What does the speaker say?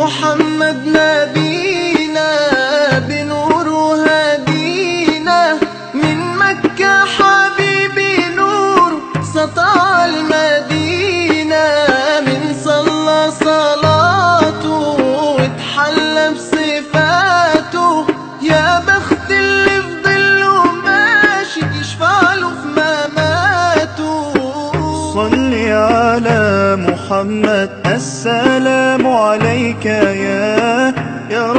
محمد نبينا بنور هدينا، من مكة حبيبي نور سطع المدينة، من صلى صلاته واتحلى بصفاته، يا بخت اللي في ظله ماشي يشفع له في مماته. صل على محمد، السلام عليك يا رسول